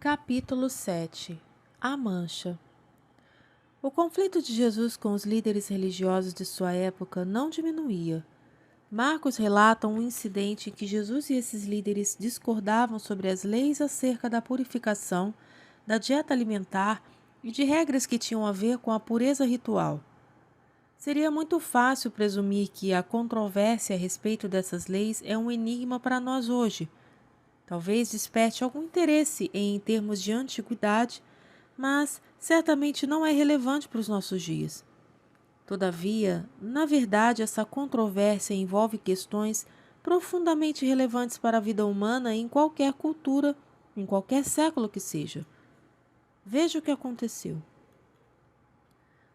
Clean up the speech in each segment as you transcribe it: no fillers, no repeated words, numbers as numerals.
Capítulo 7. A Mancha. O conflito de Jesus com os líderes religiosos de sua época não diminuía. Marcos relata um incidente em que Jesus e esses líderes discordavam sobre as leis acerca da purificação, da dieta alimentar e de regras que tinham a ver com a pureza ritual. Seria muito fácil presumir que a controvérsia a respeito dessas leis é um enigma para nós hoje. Talvez desperte algum interesse em termos de antiguidade, mas certamente não é relevante para os nossos dias. Todavia, na verdade, essa controvérsia envolve questões profundamente relevantes para a vida humana em qualquer cultura, em qualquer século que seja. Veja o que aconteceu.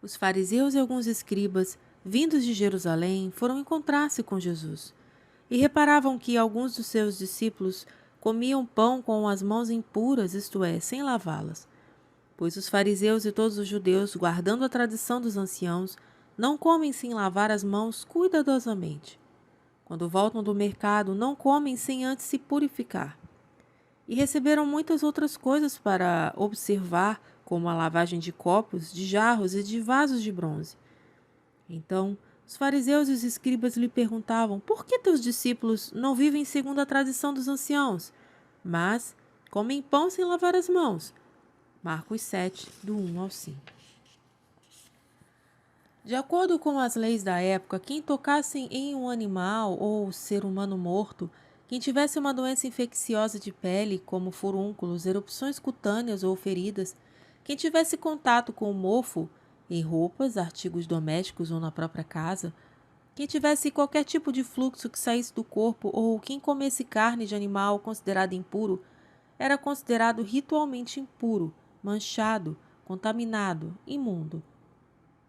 Os fariseus e alguns escribas, vindos de Jerusalém, foram encontrar-se com Jesus e reparavam que alguns dos seus discípulos comiam pão com as mãos impuras, isto é, sem lavá-las. Pois os fariseus e todos os judeus, guardando a tradição dos anciãos, não comem sem lavar as mãos cuidadosamente. Quando voltam do mercado, não comem sem antes se purificar. E receberam muitas outras coisas para observar, como a lavagem de copos, de jarros e de vasos de bronze. Então, os fariseus e os escribas lhe perguntavam: por que teus discípulos não vivem segundo a tradição dos anciãos, mas comem pão sem lavar as mãos? Marcos 7, do 1 ao 5. De acordo com as leis da época, quem tocasse em um animal ou ser humano morto, quem tivesse uma doença infecciosa de pele, como furúnculos, erupções cutâneas ou feridas, quem tivesse contato com o mofo, em roupas, artigos domésticos ou na própria casa, quem tivesse qualquer tipo de fluxo que saísse do corpo ou quem comesse carne de animal considerado impuro, era considerado ritualmente impuro, manchado, contaminado, imundo.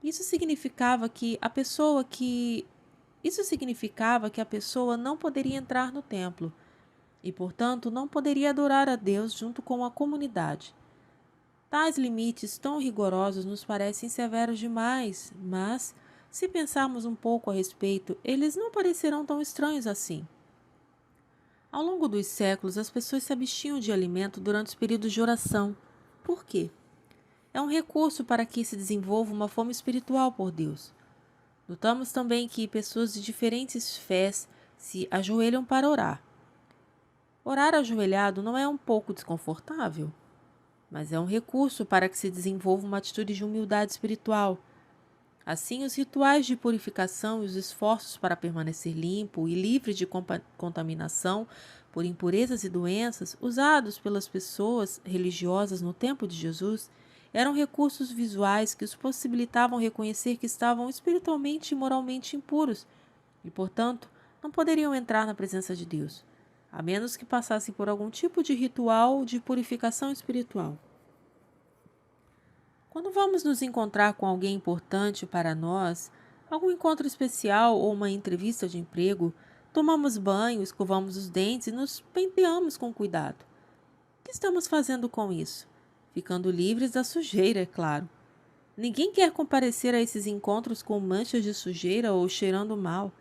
Isso significava que a pessoa não poderia entrar no templo e, portanto, não poderia adorar a Deus junto com a comunidade. Tais limites tão rigorosos nos parecem severos demais, mas, se pensarmos um pouco a respeito, eles não parecerão tão estranhos assim. Ao longo dos séculos, as pessoas se abstinham de alimento durante os períodos de oração. Por quê? É um recurso para que se desenvolva uma fome espiritual por Deus. Notamos também que pessoas de diferentes fés se ajoelham para orar. Orar ajoelhado não é um pouco desconfortável, mas é um recurso para que se desenvolva uma atitude de humildade espiritual. Assim, os rituais de purificação e os esforços para permanecer limpo e livre de contaminação por impurezas e doenças usados pelas pessoas religiosas no tempo de Jesus eram recursos visuais que os possibilitavam reconhecer que estavam espiritualmente e moralmente impuros e, portanto, não poderiam entrar na presença de Deus, a menos que passassem por algum tipo de ritual de purificação espiritual. Quando vamos nos encontrar com alguém importante para nós, algum encontro especial ou uma entrevista de emprego, tomamos banho, escovamos os dentes e nos penteamos com cuidado. O que estamos fazendo com isso? Ficando livres da sujeira, é claro. Ninguém quer comparecer a esses encontros com manchas de sujeira ou cheirando mal.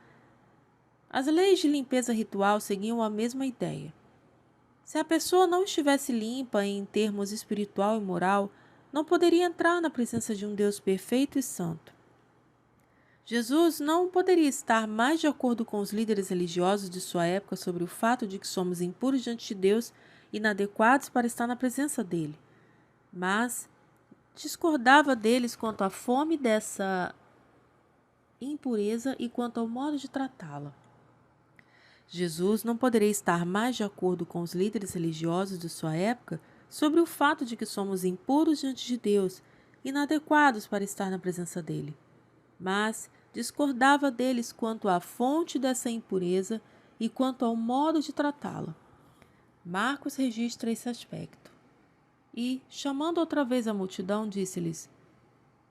As leis de limpeza ritual seguiam a mesma ideia. Se a pessoa não estivesse limpa em termos espiritual e moral, não poderia entrar na presença de um Deus perfeito e santo. Jesus não poderia estar mais de acordo com os líderes religiosos de sua época sobre o fato de que somos impuros diante de Deus e inadequados para estar na presença dele, mas discordava deles quanto à fome dessa impureza e quanto ao modo de tratá-la. Jesus não poderia estar mais de acordo com os líderes religiosos de sua época sobre o fato de que somos impuros diante de Deus, inadequados para estar na presença dele. Mas discordava deles quanto à fonte dessa impureza e quanto ao modo de tratá-la. Marcos registra esse aspecto. E, chamando outra vez a multidão, disse-lhes: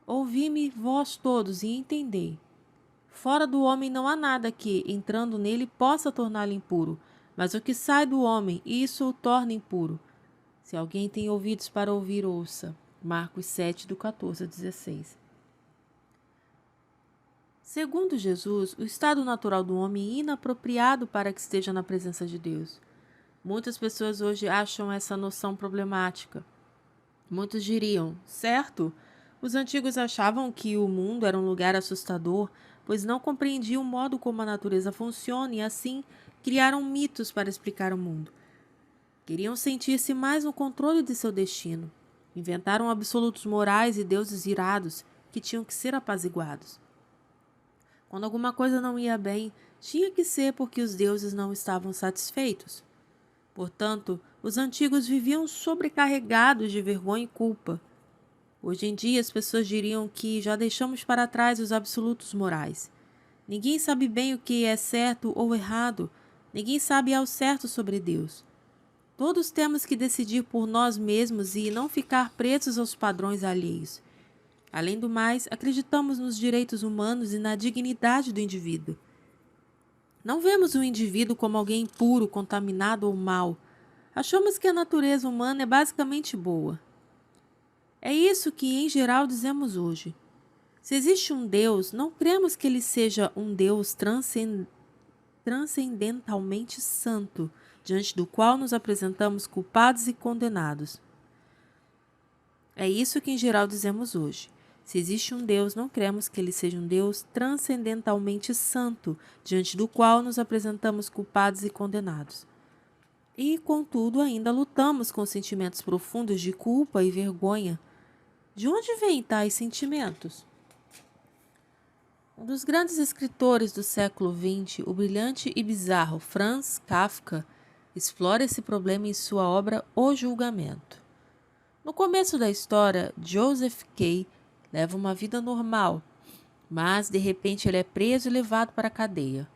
ouvi-me vós todos e entendei. Fora do homem não há nada que, entrando nele, possa torná-lo impuro, mas o que sai do homem, isso o torna impuro. Se alguém tem ouvidos para ouvir, ouça. Marcos 7, do 14 a 16. Segundo Jesus, o estado natural do homem é inapropriado para que esteja na presença de Deus. Muitas pessoas hoje acham essa noção problemática. Muitos diriam, certo? Os antigos achavam que o mundo era um lugar assustador, pois não compreendiam o modo como a natureza funciona e, assim, criaram mitos para explicar o mundo. Queriam sentir-se mais no controle de seu destino. Inventaram absolutos morais e deuses irados que tinham que ser apaziguados. Quando alguma coisa não ia bem, tinha que ser porque os deuses não estavam satisfeitos. Portanto, os antigos viviam sobrecarregados de vergonha e culpa. Hoje em dia, as pessoas diriam que já deixamos para trás os absolutos morais. Ninguém sabe bem o que é certo ou errado. Ninguém sabe ao certo sobre Deus. Todos temos que decidir por nós mesmos e não ficar presos aos padrões alheios. Além do mais, acreditamos nos direitos humanos e na dignidade do indivíduo. Não vemos o indivíduo como alguém impuro, contaminado ou mau. Achamos que a natureza humana é basicamente boa. É isso que, em geral, dizemos hoje. Se existe um Deus, não cremos que ele seja um Deus transcendentalmente santo, diante do qual nos apresentamos culpados e condenados. É isso que, em geral, dizemos hoje. Se existe um Deus, não cremos que ele seja um Deus transcendentalmente santo, diante do qual nos apresentamos culpados e condenados. E, contudo, ainda lutamos com sentimentos profundos de culpa e vergonha. De onde vêm tais sentimentos? Um dos grandes escritores do século XX, o brilhante e bizarro Franz Kafka, explora esse problema em sua obra O Julgamento. No começo da história, Joseph K. leva uma vida normal, mas de repente ele é preso e levado para a cadeia.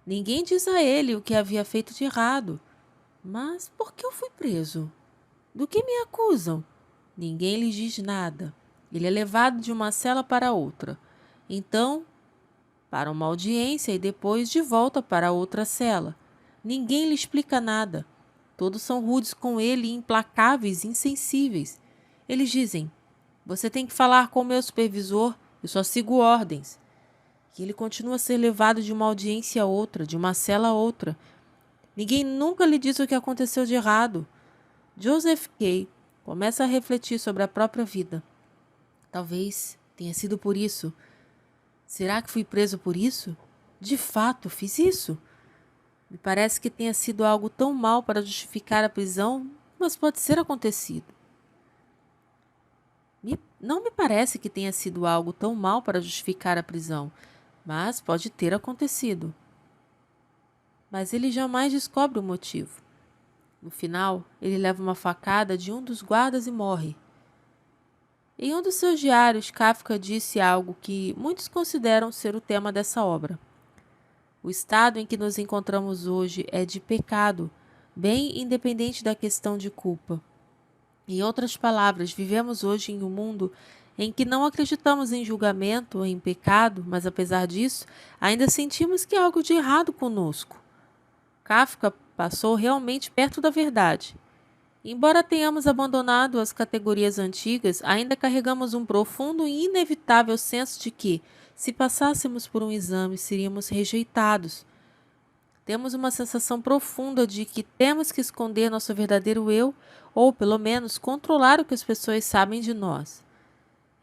Ninguém diz a ele o que havia feito de errado. Mas por que eu fui preso? Do que me acusam? Ninguém lhe diz nada. Ele é levado de uma cela para outra. Então, para uma audiência e depois de volta para outra cela. Ninguém lhe explica nada. Todos são rudes com ele, implacáveis, insensíveis. Eles dizem: você tem que falar com o meu supervisor, eu só sigo ordens. E ele continua a ser levado de uma audiência a outra, de uma cela a outra. Ninguém nunca lhe diz o que aconteceu de errado. Joseph K. começa a refletir sobre a própria vida. Talvez tenha sido por isso. Será que fui preso por isso? De fato, fiz isso? Me parece que tenha sido algo tão mal para justificar a prisão, mas pode ser acontecido. Não me parece que tenha sido algo tão mal para justificar a prisão, mas pode ter acontecido. Mas ele jamais descobre o motivo. No final, ele leva uma facada de um dos guardas e morre. Em um dos seus diários, Kafka disse algo que muitos consideram ser o tema dessa obra. O estado em que nos encontramos hoje é de pecado, bem independente da questão de culpa. Em outras palavras, vivemos hoje em um mundo em que não acreditamos em julgamento ou em pecado, mas apesar disso, ainda sentimos que há algo de errado conosco. Kafka passou realmente perto da verdade. Embora tenhamos abandonado as categorias antigas, ainda carregamos um profundo e inevitável senso de que, se passássemos por um exame, seríamos rejeitados. Temos uma sensação profunda de que temos que esconder nosso verdadeiro eu, ou, pelo menos, controlar o que as pessoas sabem de nós.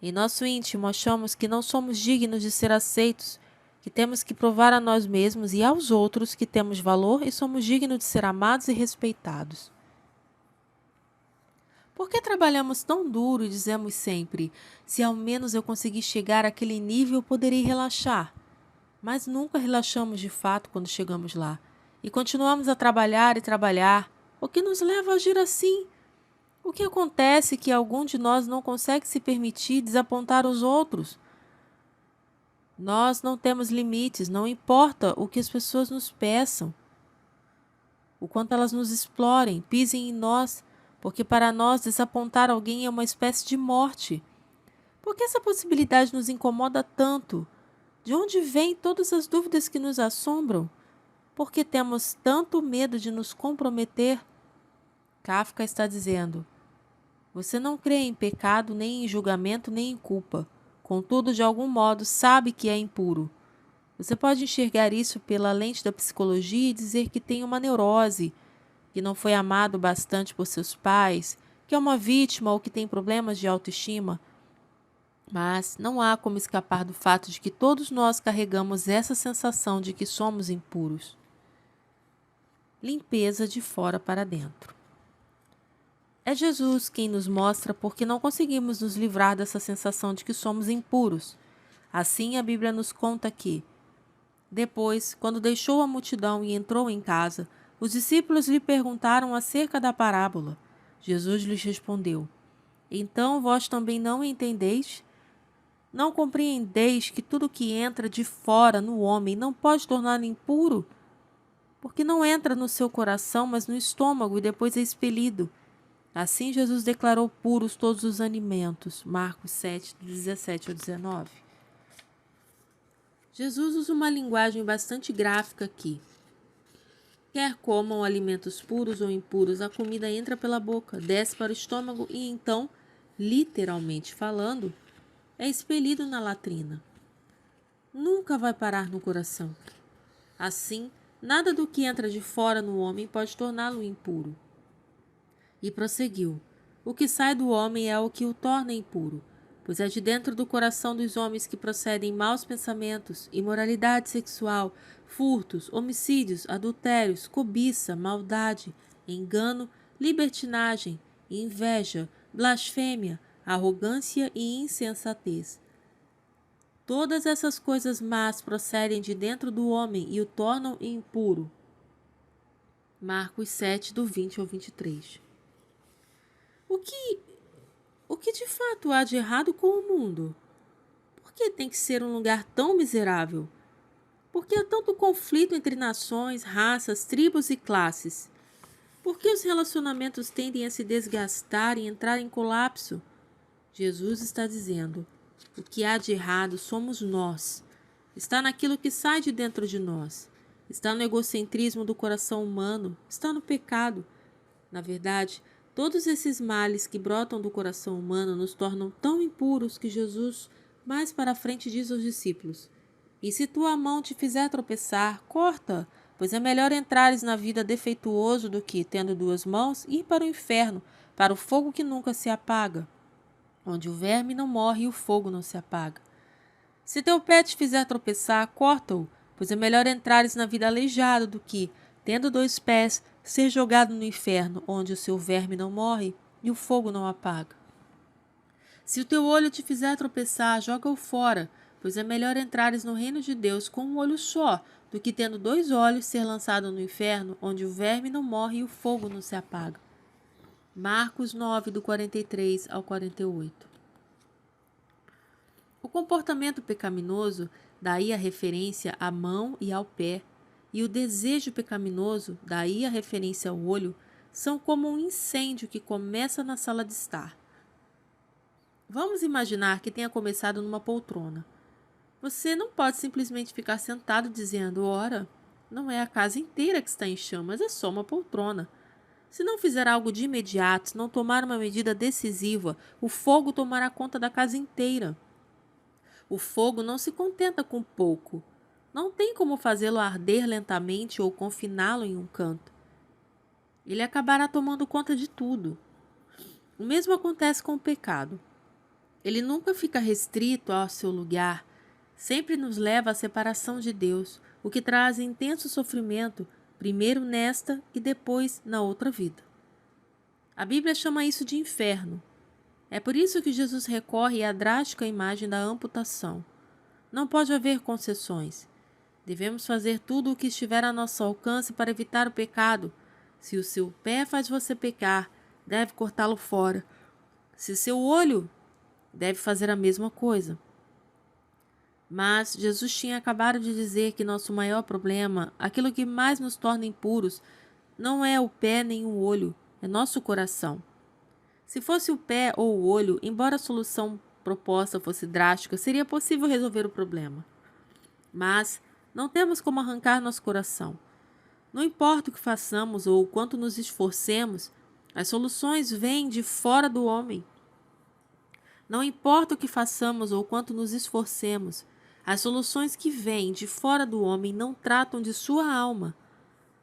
Em nosso íntimo, achamos que não somos dignos de ser aceitos, que temos que provar a nós mesmos e aos outros que temos valor e somos dignos de ser amados e respeitados. Por que trabalhamos tão duro e dizemos sempre: se ao menos eu conseguir chegar àquele nível, poderei relaxar? Mas nunca relaxamos de fato quando chegamos lá. E continuamos a trabalhar e trabalhar. O que nos leva a agir assim? O que acontece que algum de nós não consegue se permitir desapontar os outros? Nós não temos limites, não importa o que as pessoas nos peçam, o quanto elas nos explorem, pisem em nós, porque para nós desapontar alguém é uma espécie de morte. Por que essa possibilidade nos incomoda tanto? De onde vêm todas as dúvidas que nos assombram? Por que temos tanto medo de nos comprometer? Kafka está dizendo: você não crê em pecado, nem em julgamento, nem em culpa. Contudo, de algum modo, sabe que é impuro. Você pode enxergar isso pela lente da psicologia e dizer que tem uma neurose, que não foi amado bastante por seus pais, que é uma vítima ou que tem problemas de autoestima. Mas não há como escapar do fato de que todos nós carregamos essa sensação de que somos impuros. Limpeza de fora para dentro. É Jesus quem nos mostra porque não conseguimos nos livrar dessa sensação de que somos impuros. Assim, a Bíblia nos conta que, depois, quando deixou a multidão e entrou em casa, os discípulos lhe perguntaram acerca da parábola. Jesus lhes respondeu: Então vós também não entendeis? Não compreendeis que tudo que entra de fora no homem não pode torná-lo impuro? Porque não entra no seu coração, mas no estômago e depois é expelido. Assim Jesus declarou puros todos os alimentos. Marcos 7, 17 ao 19. Jesus usa uma linguagem bastante gráfica aqui. Quer comam alimentos puros ou impuros, a comida entra pela boca, desce para o estômago e então, literalmente falando, é expelido na latrina. Nunca vai parar no coração. Assim, nada do que entra de fora no homem pode torná-lo impuro. E prosseguiu: O que sai do homem é o que o torna impuro, pois é de dentro do coração dos homens que procedem maus pensamentos, imoralidade sexual, furtos, homicídios, adultérios, cobiça, maldade, engano, libertinagem, inveja, blasfêmia, arrogância e insensatez. Todas essas coisas más procedem de dentro do homem e o tornam impuro. Marcos 7, do 20 ao 23. O que de fato há de errado com o mundo? Por que tem que ser um lugar tão miserável? Por que há tanto conflito entre nações, raças, tribos e classes? Por que os relacionamentos tendem a se desgastar e entrar em colapso? Jesus está dizendo: o que há de errado somos nós. Está naquilo que sai de dentro de nós. Está no egocentrismo do coração humano. Está no pecado. Na verdade, todos esses males que brotam do coração humano nos tornam tão impuros que Jesus, mais para frente, diz aos discípulos: E se tua mão te fizer tropeçar, corta, pois é melhor entrares na vida defeituoso do que, tendo duas mãos, ir para o inferno, para o fogo que nunca se apaga, onde o verme não morre e o fogo não se apaga. Se teu pé te fizer tropeçar, corta-o, pois é melhor entrares na vida aleijado do que, tendo dois pés, ser jogado no inferno, onde o seu verme não morre e o fogo não apaga. Se o teu olho te fizer tropeçar, joga-o fora, pois é melhor entrares no reino de Deus com um olho só, do que tendo dois olhos ser lançado no inferno, onde o verme não morre e o fogo não se apaga. Marcos 9, do 43 ao 48. O comportamento pecaminoso, daí a referência à mão e ao pé, e o desejo pecaminoso, daí a referência ao olho, são como um incêndio que começa na sala de estar. Vamos imaginar que tenha começado numa poltrona. Você não pode simplesmente ficar sentado dizendo: ora, não é a casa inteira que está em chamas, é só uma poltrona. Se não fizer algo de imediato, se não tomar uma medida decisiva, o fogo tomará conta da casa inteira. O fogo não se contenta com pouco. Não tem como fazê-lo arder lentamente ou confiná-lo em um canto. Ele acabará tomando conta de tudo. O mesmo acontece com o pecado. Ele nunca fica restrito ao seu lugar, sempre nos leva à separação de Deus, o que traz intenso sofrimento, primeiro nesta e depois na outra vida. A Bíblia chama isso de inferno. É por isso que Jesus recorre à drástica imagem da amputação. Não pode haver concessões. Devemos fazer tudo o que estiver a nosso alcance para evitar o pecado. Se o seu pé faz você pecar, deve cortá-lo fora. Se seu olho, deve fazer a mesma coisa. Mas Jesus tinha acabado de dizer que nosso maior problema, aquilo que mais nos torna impuros, não é o pé nem o olho, é nosso coração. Se fosse o pé ou o olho, embora a solução proposta fosse drástica, seria possível resolver o problema. Mas não temos como arrancar nosso coração. Não importa o que façamos ou o quanto nos esforcemos, as soluções vêm de fora do homem. Não importa o que façamos ou quanto nos esforcemos, as soluções que vêm de fora do homem não tratam de sua alma.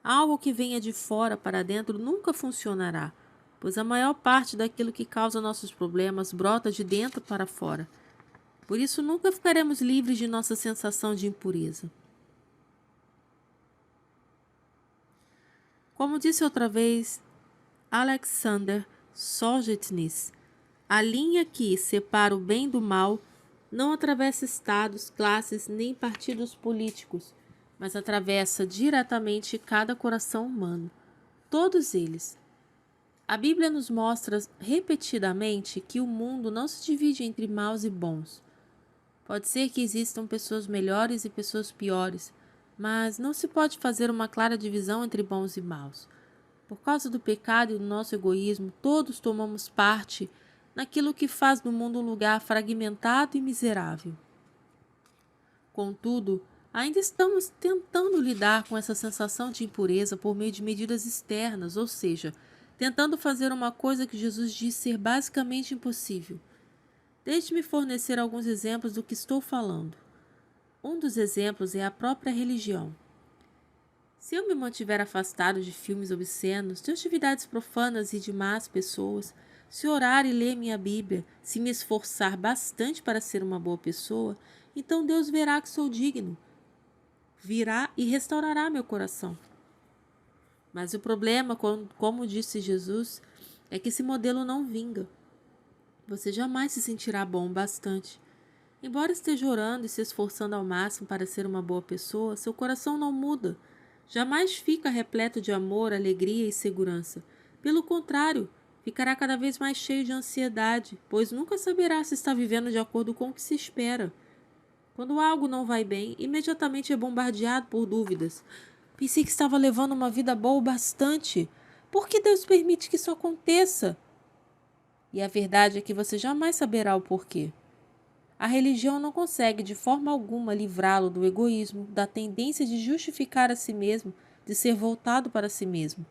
Algo que venha de fora para dentro nunca funcionará, pois a maior parte daquilo que causa nossos problemas brota de dentro para fora. Por isso nunca ficaremos livres de nossa sensação de impureza. Como disse outra vez Alexander Solzhenitsyn, a linha que separa o bem do mal não atravessa estados, classes nem partidos políticos, mas atravessa diretamente cada coração humano, todos eles. A Bíblia nos mostra repetidamente que o mundo não se divide entre maus e bons. Pode ser que existam pessoas melhores e pessoas piores, mas não se pode fazer uma clara divisão entre bons e maus. Por causa do pecado e do nosso egoísmo, todos tomamos parte naquilo que faz do mundo um lugar fragmentado e miserável. Contudo, ainda estamos tentando lidar com essa sensação de impureza por meio de medidas externas, ou seja, tentando fazer uma coisa que Jesus disse ser basicamente impossível. Deixe-me fornecer alguns exemplos do que estou falando. Um dos exemplos é a própria religião. Se eu me mantiver afastado de filmes obscenos, de atividades profanas e de más pessoas, se orar e ler minha Bíblia, se me esforçar bastante para ser uma boa pessoa, então Deus verá que sou digno, virá e restaurará meu coração. Mas o problema, como disse Jesus, é que esse modelo não vinga. Você jamais se sentirá bom bastante. Embora esteja orando e se esforçando ao máximo para ser uma boa pessoa, seu coração não muda. Jamais fica repleto de amor, alegria e segurança. Pelo contrário, ficará cada vez mais cheio de ansiedade, pois nunca saberá se está vivendo de acordo com o que se espera. Quando algo não vai bem, imediatamente é bombardeado por dúvidas. Pensei que estava levando uma vida boa bastante. Por que Deus permite que isso aconteça? E a verdade é que você jamais saberá o porquê. A religião não consegue de forma alguma livrá-lo do egoísmo, da tendência de justificar a si mesmo, de ser voltado para si mesmo.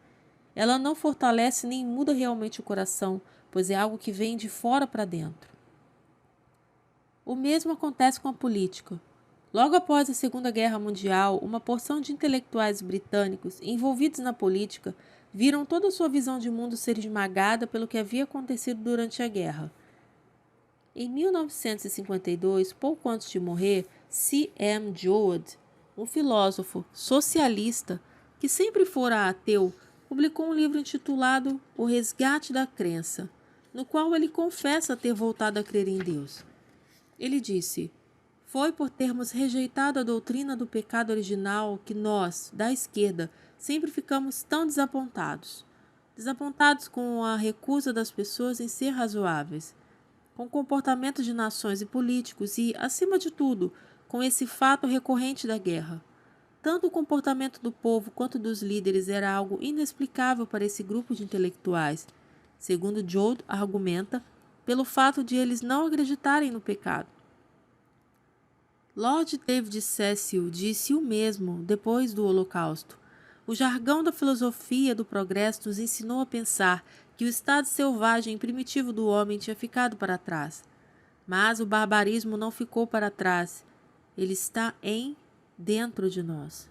Ela não fortalece nem muda realmente o coração, pois é algo que vem de fora para dentro. O mesmo acontece com a política. Logo após a Segunda Guerra Mundial, uma porção de intelectuais britânicos envolvidos na política viram toda a sua visão de mundo ser esmagada pelo que havia acontecido durante a guerra. Em 1952, pouco antes de morrer, C. M. Joad, um filósofo socialista que sempre fora ateu, publicou um livro intitulado O Resgate da Crença, no qual ele confessa ter voltado a crer em Deus. Ele disse: "Foi por termos rejeitado a doutrina do pecado original que nós, da esquerda, sempre ficamos tão desapontados. Desapontados com a recusa das pessoas em ser razoáveis, com o comportamento de nações e políticos e, acima de tudo, com esse fato recorrente da guerra. Tanto o comportamento do povo quanto dos líderes era algo inexplicável para esse grupo de intelectuais, segundo Joad argumenta, pelo fato de eles não acreditarem no pecado. Lord David Cecil disse o mesmo depois do Holocausto. O jargão da filosofia do progresso nos ensinou a pensar que o estado selvagem e primitivo do homem tinha ficado para trás. Mas o barbarismo não ficou para trás. Ele está dentro de nós.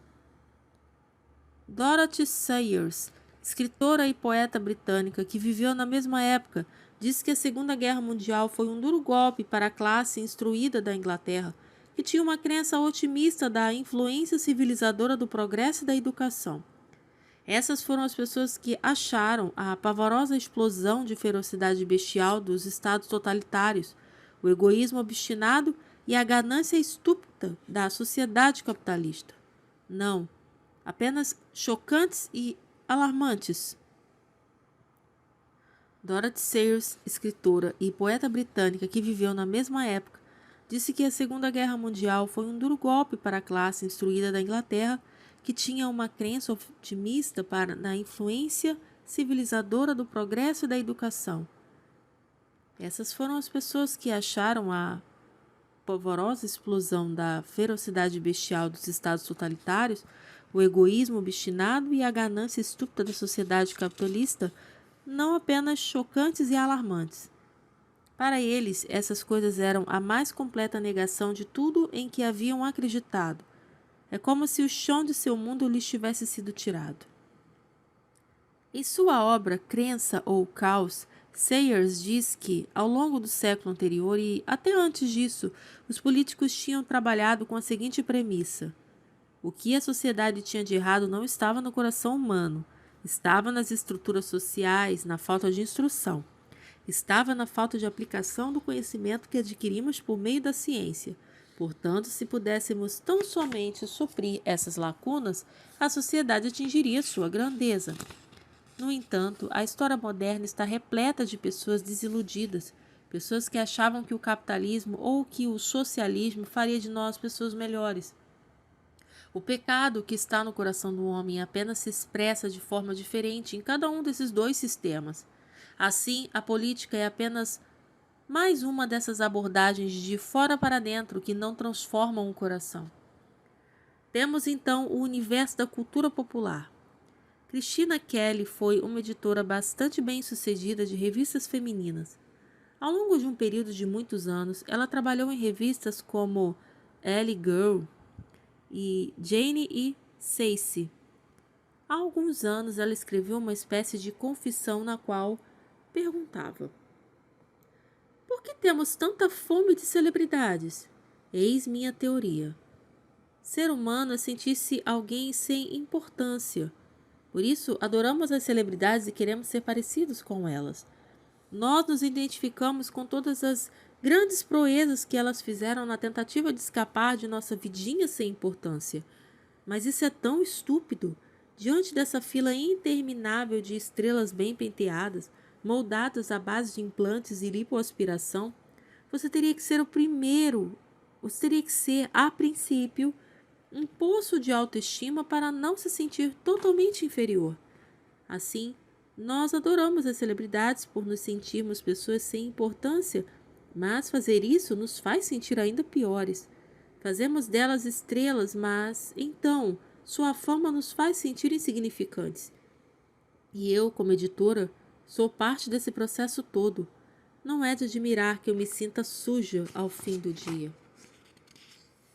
Dorothy Sayers, escritora e poeta britânica que viveu na mesma época, disse que a Segunda Guerra Mundial foi um duro golpe para a classe instruída da Inglaterra, que tinha uma crença otimista da influência civilizadora do progresso e da educação. Essas foram as pessoas que acharam a pavorosa explosão de ferocidade bestial dos estados totalitários, o egoísmo obstinado e a ganância estúpida da sociedade capitalista. Não, apenas chocantes e alarmantes. Dorothy Sayers, escritora e poeta britânica que viveu na mesma época, disse que a Segunda Guerra Mundial foi um duro golpe para a classe instruída da Inglaterra, que tinha uma crença otimista na influência civilizadora do progresso e da educação. Essas foram as pessoas que acharam a pavorosa explosão da ferocidade bestial dos estados totalitários, o egoísmo obstinado e a ganância estúpida da sociedade capitalista não apenas chocantes e alarmantes. Para eles, essas coisas eram a mais completa negação de tudo em que haviam acreditado. É como se o chão de seu mundo lhes tivesse sido tirado. Em sua obra Crença ou Caos, Sayers diz que, ao longo do século anterior e até antes disso, os políticos tinham trabalhado com a seguinte premissa: o que a sociedade tinha de errado não estava no coração humano, estava nas estruturas sociais, na falta de instrução. Estava na falta de aplicação do conhecimento que adquirimos por meio da ciência. Portanto, se pudéssemos tão somente suprir essas lacunas, a sociedade atingiria sua grandeza. No entanto, a história moderna está repleta de pessoas desiludidas, pessoas que achavam que o capitalismo ou que o socialismo faria de nós pessoas melhores. O pecado que está no coração do homem apenas se expressa de forma diferente em cada um desses dois sistemas. Assim, a política é apenas mais uma dessas abordagens de fora para dentro que não transformam o coração. Temos então o universo da cultura popular. Christina Kelly foi uma editora bastante bem-sucedida de revistas femininas. Ao longo de um período de muitos anos, ela trabalhou em revistas como Elle Girl e Jane e Sassy. Há alguns anos, ela escreveu uma espécie de confissão na qual perguntava: por que temos tanta fome de celebridades? Eis minha teoria. Ser humano é sentir-se alguém sem importância. Por isso, adoramos as celebridades e queremos ser parecidos com elas. Nós nos identificamos com todas as grandes proezas que elas fizeram na tentativa de escapar de nossa vidinha sem importância. Mas isso é tão estúpido. Diante dessa fila interminável de estrelas bem penteadas, moldadas à base de implantes e lipoaspiração, você teria que ser o primeiro, você teria que ser, a princípio, um poço de autoestima para não se sentir totalmente inferior. Assim, nós adoramos as celebridades por nos sentirmos pessoas sem importância, mas fazer isso nos faz sentir ainda piores. Fazemos delas estrelas, mas, então, sua fama nos faz sentir insignificantes. E eu, como editora, sou parte desse processo todo. Não é de admirar que eu me sinta suja ao fim do dia.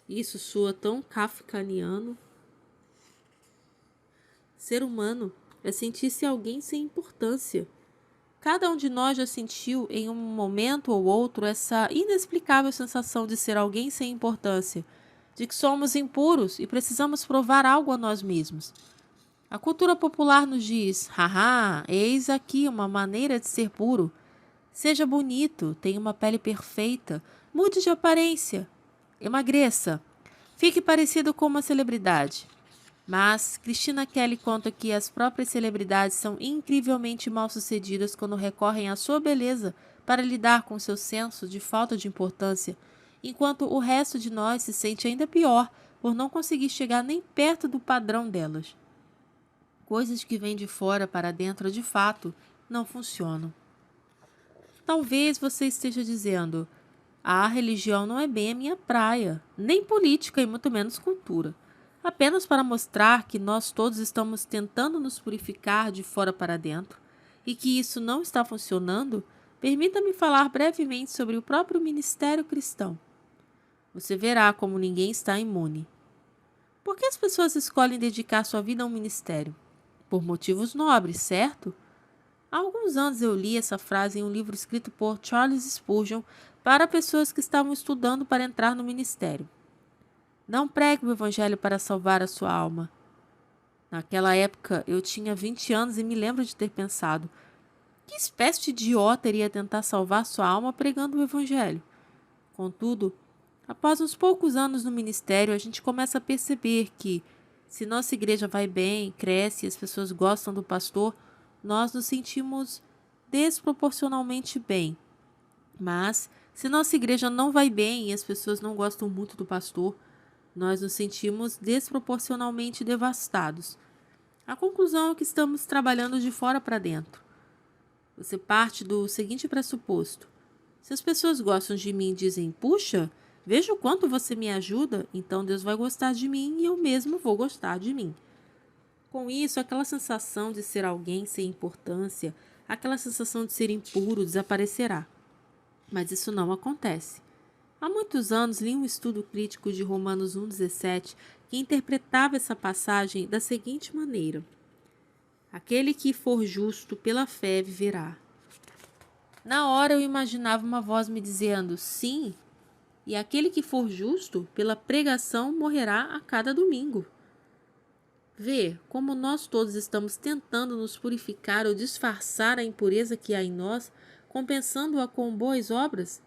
Isso soa tão kafkaniano. Ser humano é sentir-se alguém sem importância. Cada um de nós já sentiu em um momento ou outro essa inexplicável sensação de ser alguém sem importância, de que somos impuros e precisamos provar algo a nós mesmos. A cultura popular nos diz: haha, eis aqui uma maneira de ser puro. Seja bonito, tenha uma pele perfeita, mude de aparência, emagreça, fique parecido com uma celebridade. Mas Christina Kelly conta que as próprias celebridades são incrivelmente mal-sucedidas quando recorrem à sua beleza para lidar com seu senso de falta de importância, enquanto o resto de nós se sente ainda pior por não conseguir chegar nem perto do padrão delas. Coisas que vêm de fora para dentro de fato não funcionam. Talvez você esteja dizendo: a religião não é bem a minha praia, nem política e muito menos cultura. Apenas para mostrar que nós todos estamos tentando nos purificar de fora para dentro e que isso não está funcionando, permita-me falar brevemente sobre o próprio ministério cristão. Você verá como ninguém está imune. Por que as pessoas escolhem dedicar sua vida a um ministério? Por motivos nobres, certo? Há alguns anos eu li essa frase em um livro escrito por Charles Spurgeon para pessoas que estavam estudando para entrar no ministério. Não pregue o evangelho para salvar a sua alma. Naquela época, eu tinha 20 anos e me lembro de ter pensado: que espécie de idiota iria tentar salvar sua alma pregando o evangelho? Contudo, após uns poucos anos no ministério, a gente começa a perceber que, se nossa igreja vai bem, cresce e as pessoas gostam do pastor, nós nos sentimos desproporcionalmente bem. Mas, se nossa igreja não vai bem e as pessoas não gostam muito do pastor, nós nos sentimos desproporcionalmente devastados. A conclusão é que estamos trabalhando de fora para dentro. Você parte do seguinte pressuposto: se as pessoas gostam de mim e dizem, puxa, veja o quanto você me ajuda, então Deus vai gostar de mim e eu mesmo vou gostar de mim. Com isso, aquela sensação de ser alguém sem importância, aquela sensação de ser impuro desaparecerá. Mas isso não acontece. Há muitos anos li um estudo crítico de Romanos 1,17 que interpretava essa passagem da seguinte maneira: Aquele que for justo pela fé viverá. Na hora eu imaginava uma voz me dizendo, sim, e aquele que for justo pela pregação morrerá a cada domingo. Vê como nós todos estamos tentando nos purificar ou disfarçar a impureza que há em nós, compensando-a com boas obras?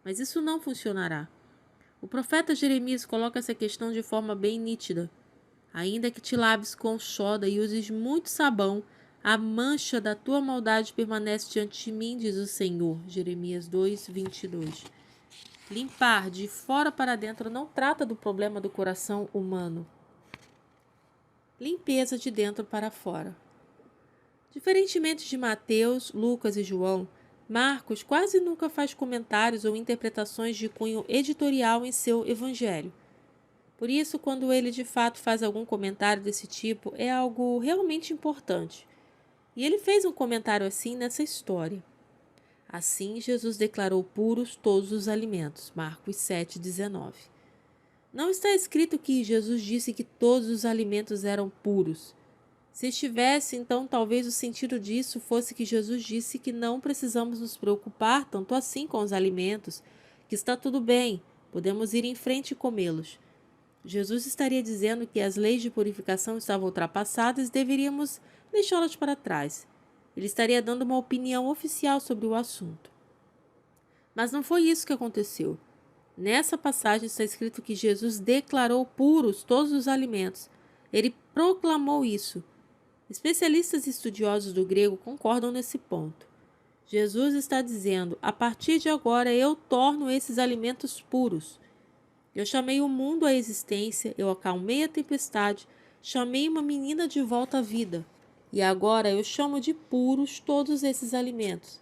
Mas isso não funcionará. O profeta Jeremias coloca essa questão de forma bem nítida. Ainda que te laves com soda e uses muito sabão, a mancha da tua maldade permanece diante de mim, diz o Senhor. Jeremias 2, 22. Limpar de fora para dentro não trata do problema do coração humano. Limpeza de dentro para fora. Diferentemente de Mateus, Lucas e João, Marcos quase nunca faz comentários ou interpretações de cunho editorial em seu evangelho. Por isso, quando ele de fato faz algum comentário desse tipo, é algo realmente importante. E ele fez um comentário assim nessa história. Assim, Jesus declarou puros todos os alimentos. Marcos 7,19. Não está escrito que Jesus disse que todos os alimentos eram puros. Se estivesse, então talvez o sentido disso fosse que Jesus disse que não precisamos nos preocupar tanto assim com os alimentos, que está tudo bem, podemos ir em frente e comê-los. Jesus estaria dizendo que as leis de purificação estavam ultrapassadas e deveríamos deixá-las para trás. Ele estaria dando uma opinião oficial sobre o assunto. Mas não foi isso que aconteceu. Nessa passagem está escrito que Jesus declarou puros todos os alimentos. Ele proclamou isso. Especialistas e estudiosos do grego concordam nesse ponto. Jesus está dizendo, a partir de agora eu torno esses alimentos puros. Eu chamei o mundo à existência, eu acalmei a tempestade, chamei uma menina de volta à vida. E agora eu chamo de puros todos esses alimentos.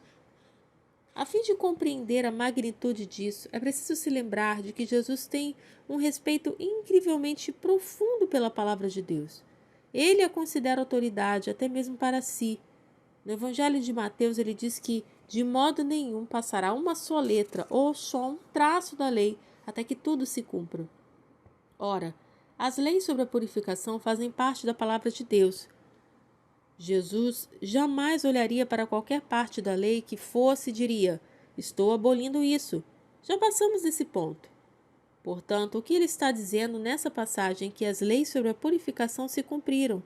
A fim de compreender a magnitude disso, é preciso se lembrar de que Jesus tem um respeito incrivelmente profundo pela palavra de Deus. Ele a considera autoridade até mesmo para si. No Evangelho de Mateus, ele diz que de modo nenhum passará uma só letra ou só um traço da lei até que tudo se cumpra. Ora, as leis sobre a purificação fazem parte da palavra de Deus. Jesus jamais olharia para qualquer parte da lei que fosse e diria, estou abolindo isso. Já passamos desse ponto. Portanto, o que ele está dizendo nessa passagem é que as leis sobre a purificação se cumpriram,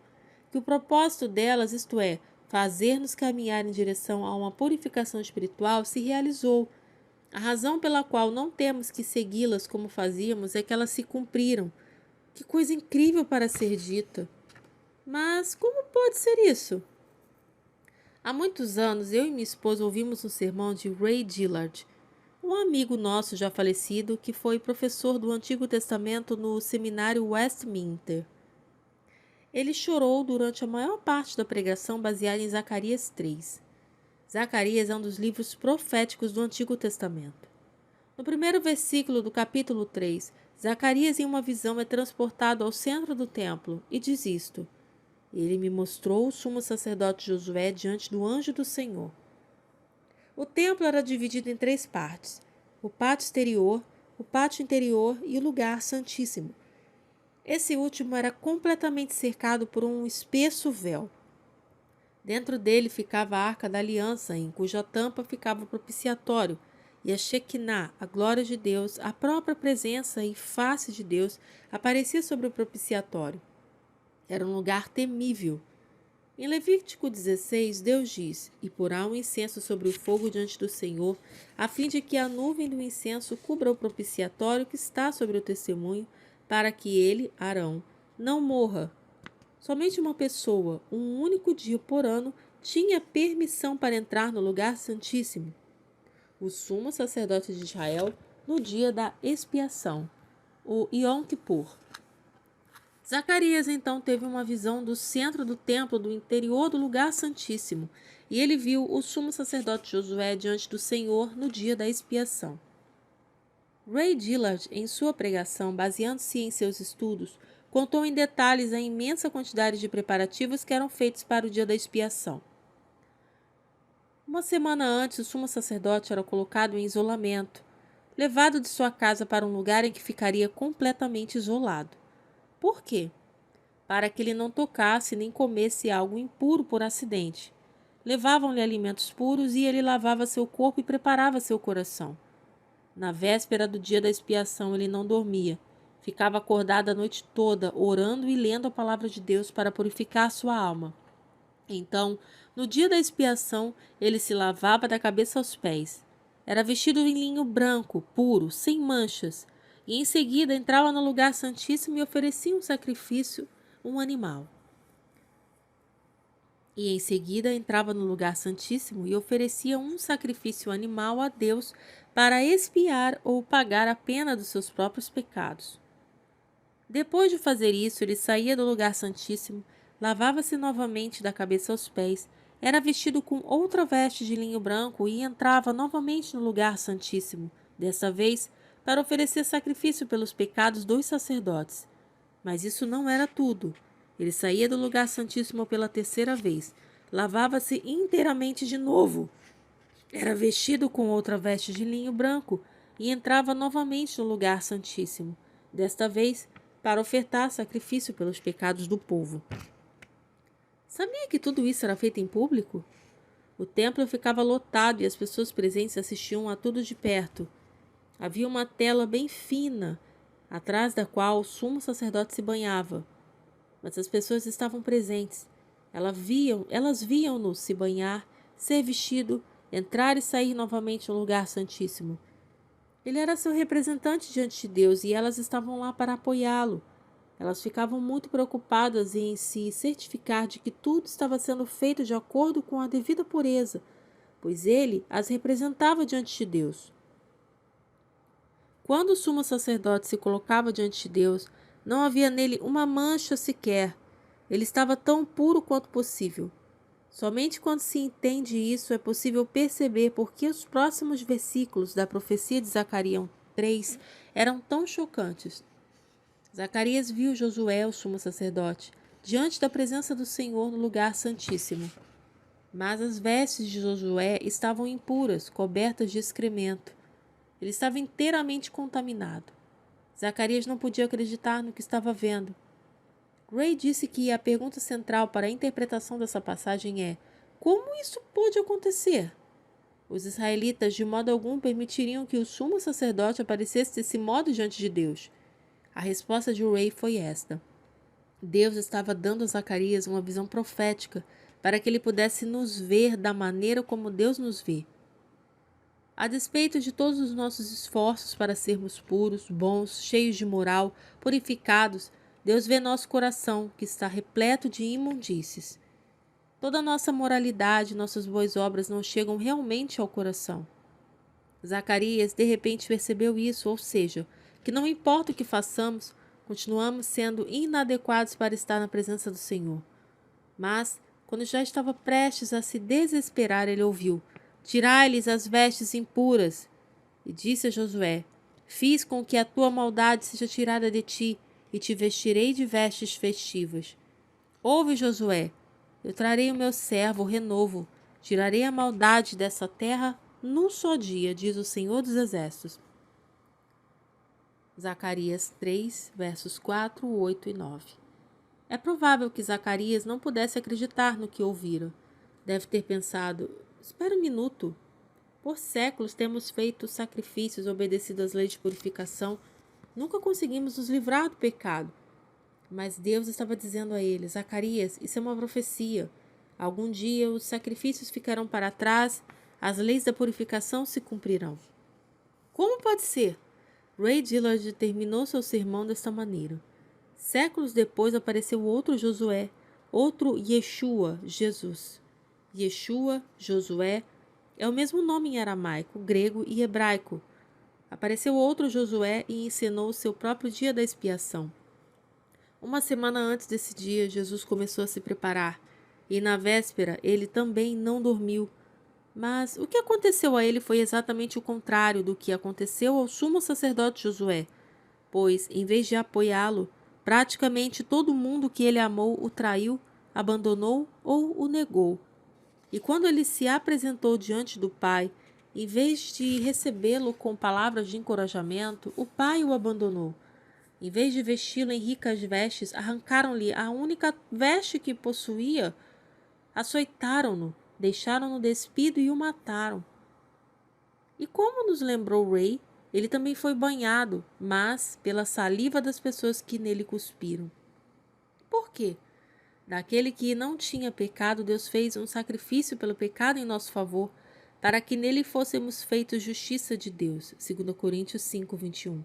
que o propósito delas, isto é, fazer-nos caminhar em direção a uma purificação espiritual, se realizou. A razão pela qual não temos que segui-las como fazíamos é que elas se cumpriram. Que coisa incrível para ser dita! Mas como pode ser isso? Há muitos anos, eu e minha esposa ouvimos um sermão de Ray Dillard, um amigo nosso já falecido que foi professor do Antigo Testamento no seminário Westminster. Ele chorou durante a maior parte da pregação baseada em Zacarias 3. Zacarias é um dos livros proféticos do Antigo Testamento. No primeiro versículo do capítulo 3, Zacarias em uma visão é transportado ao centro do templo e diz isto: ele me mostrou o sumo sacerdote Josué diante do anjo do Senhor. O templo era dividido em 3 partes: o pátio exterior, o pátio interior e o lugar santíssimo. Esse último era completamente cercado por um espesso véu. Dentro dele ficava a Arca da Aliança, em cuja tampa ficava o propiciatório, e a Shekinah, a glória de Deus, a própria presença e face de Deus, aparecia sobre o propiciatório. Era um lugar temível. Em Levítico 16, Deus diz, e porá um incenso sobre o fogo diante do Senhor, a fim de que a nuvem do incenso cubra o propiciatório que está sobre o testemunho, para que ele, Arão, não morra. Somente uma pessoa, um único dia por ano, tinha permissão para entrar no lugar santíssimo. O sumo sacerdote de Israel no dia da expiação, o Yom Kippur. Zacarias então teve uma visão do centro do templo, do interior do lugar santíssimo, e ele viu o sumo sacerdote Josué diante do Senhor no dia da expiação. Ray Dillard, em sua pregação, baseando-se em seus estudos, contou em detalhes a imensa quantidade de preparativos que eram feitos para o dia da expiação. Uma semana antes, o sumo sacerdote era colocado em isolamento, levado de sua casa para um lugar em que ficaria completamente isolado. Por quê? para que ele não tocasse nem comesse algo impuro por acidente. Levavam-lhe alimentos puros e ele lavava seu corpo e preparava seu coração. Na véspera do dia da expiação ele não dormia. Ficava acordado a noite toda, orando e lendo a palavra de Deus para purificar sua alma. Então, no dia da expiação, ele se lavava da cabeça aos pés. Era vestido em linho branco, puro, sem manchas, e em seguida entrava no lugar santíssimo e oferecia um sacrifício, um animal. A Deus para expiar ou pagar a pena dos seus próprios pecados. Depois de fazer isso, ele saía do lugar santíssimo, lavava-se novamente da cabeça aos pés, era vestido com outra veste de linho branco e entrava novamente no lugar santíssimo, dessa vez para oferecer sacrifício pelos pecados dos sacerdotes. Mas isso não era tudo. Ele saía do lugar santíssimo pela terceira vez, lavava-se inteiramente de novo, era vestido com outra veste de linho branco e entrava novamente no lugar santíssimo, desta vez para ofertar sacrifício pelos pecados do povo. Sabia que tudo isso era feito em público? O templo ficava lotado e as pessoas presentes assistiam a tudo de perto. Havia uma tela bem fina, atrás da qual o sumo sacerdote se banhava. Mas as pessoas estavam presentes. Elas viam-no se banhar, ser vestido, entrar e sair novamente no lugar santíssimo. Ele era seu representante diante de Deus e elas estavam lá para apoiá-lo. Elas ficavam muito preocupadas em se certificar de que tudo estava sendo feito de acordo com a devida pureza, pois ele as representava diante de Deus. Quando o sumo sacerdote se colocava diante de Deus, não havia nele uma mancha sequer. Ele estava tão puro quanto possível. Somente quando se entende isso é possível perceber por que os próximos versículos da profecia de Zacarias 3 eram tão chocantes. Zacarias viu Josué, o sumo sacerdote, diante da presença do Senhor no lugar santíssimo. Mas as vestes de Josué estavam impuras, cobertas de excremento. Ele estava inteiramente contaminado. Zacarias não podia acreditar no que estava vendo. Ray disse que a pergunta central para a interpretação dessa passagem é: como isso pôde acontecer? Os israelitas de modo algum permitiriam que o sumo sacerdote aparecesse desse modo diante de Deus. A resposta de Ray foi esta: Deus estava dando a Zacarias uma visão profética para que ele pudesse nos ver da maneira como Deus nos vê. A despeito de todos os nossos esforços para sermos puros, bons, cheios de moral, purificados, Deus vê nosso coração, que está repleto de imundícies. Toda a nossa moralidade, nossas boas obras não chegam realmente ao coração. Zacarias, de repente, percebeu isso, ou seja, que não importa o que façamos, continuamos sendo inadequados para estar na presença do Senhor. Mas, quando já estava prestes a se desesperar, ele ouviu: Tirai-lhes as vestes impuras. E disse a Josué: Fiz com que a tua maldade seja tirada de ti, e te vestirei de vestes festivas. Ouve, Josué, eu trarei o meu servo, o renovo, tirarei a maldade dessa terra num só dia, diz o Senhor dos Exércitos. Zacarias 3, versos 4, 8 e 9. É provável que Zacarias não pudesse acreditar no que ouvira. Deve ter pensado: espera um minuto. Por séculos temos feito sacrifícios, obedecido às leis de purificação. Nunca conseguimos nos livrar do pecado. Mas Deus estava dizendo a ele: Zacarias, isso é uma profecia. Algum dia os sacrifícios ficarão para trás, as leis da purificação se cumprirão. Como pode ser? Ray Dillard terminou seu sermão desta maneira. Séculos depois apareceu outro Josué, outro Yeshua, Jesus. Yeshua, Josué, é o mesmo nome em aramaico, grego e hebraico. Apareceu outro Josué e ensinou o seu próprio dia da expiação. Uma semana antes desse dia, Jesus começou a se preparar, e na véspera ele também não dormiu. Mas o que aconteceu a ele foi exatamente o contrário do que aconteceu ao sumo sacerdote Josué, pois, em vez de apoiá-lo, praticamente todo mundo que ele amou o traiu, abandonou ou o negou. E quando ele se apresentou diante do Pai, em vez de recebê-lo com palavras de encorajamento, o Pai o abandonou. Em vez de vesti-lo em ricas vestes, arrancaram-lhe a única veste que possuía, açoitaram-no, deixaram-no despido e o mataram. E como nos lembrou o rei, ele também foi banhado, mas pela saliva das pessoas que nele cuspiram. Por quê? Daquele que não tinha pecado, Deus fez um sacrifício pelo pecado em nosso favor, para que nele fôssemos feitos justiça de Deus. 2 Coríntios 5, 21.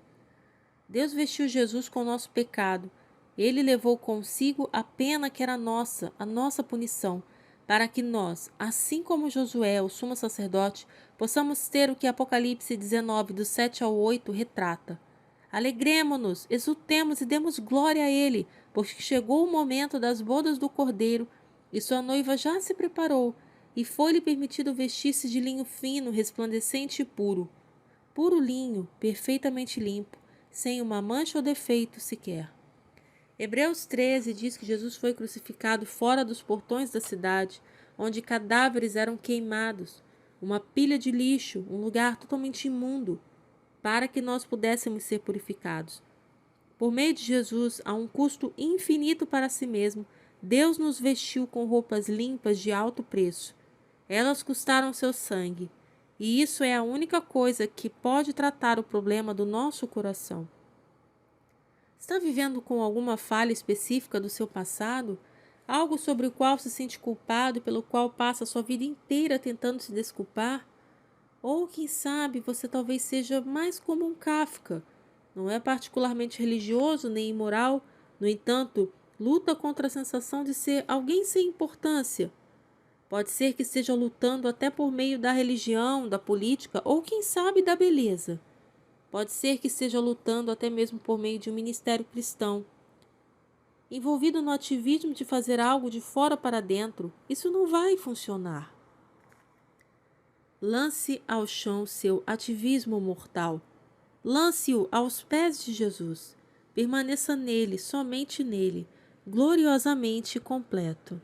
Deus vestiu Jesus com o nosso pecado. Ele levou consigo a pena que era nossa, a nossa punição, para que nós, assim como Josué, o sumo sacerdote, possamos ter o que Apocalipse 19, do 7 ao 8, retrata. Alegremo-nos, exultemos e demos glória a Ele, porque chegou o momento das bodas do Cordeiro, e sua noiva já se preparou, e foi-lhe permitido vestir-se de linho fino, resplandecente e puro. Puro linho, perfeitamente limpo, sem uma mancha ou defeito sequer. Hebreus 13 diz que Jesus foi crucificado fora dos portões da cidade, onde cadáveres eram queimados, uma pilha de lixo, um lugar totalmente imundo, para que nós pudéssemos ser purificados. Por meio de Jesus, a um custo infinito para si mesmo, Deus nos vestiu com roupas limpas de alto preço. Elas custaram seu sangue, e isso é a única coisa que pode tratar o problema do nosso coração. Está vivendo com alguma falha específica do seu passado? Algo sobre o qual se sente culpado e pelo qual passa a sua vida inteira tentando se desculpar? Ou, quem sabe, você talvez seja mais como um Kafka. Não é particularmente religioso nem imoral, no entanto, luta contra a sensação de ser alguém sem importância. Pode ser que esteja lutando até por meio da religião, da política ou, quem sabe, da beleza. Pode ser que esteja lutando até mesmo por meio de um ministério cristão. Envolvido no ativismo de fazer algo de fora para dentro, isso não vai funcionar. Lance ao chão seu ativismo mortal. Lance-o aos pés de Jesus. Permaneça nele, somente nele, gloriosamente completo.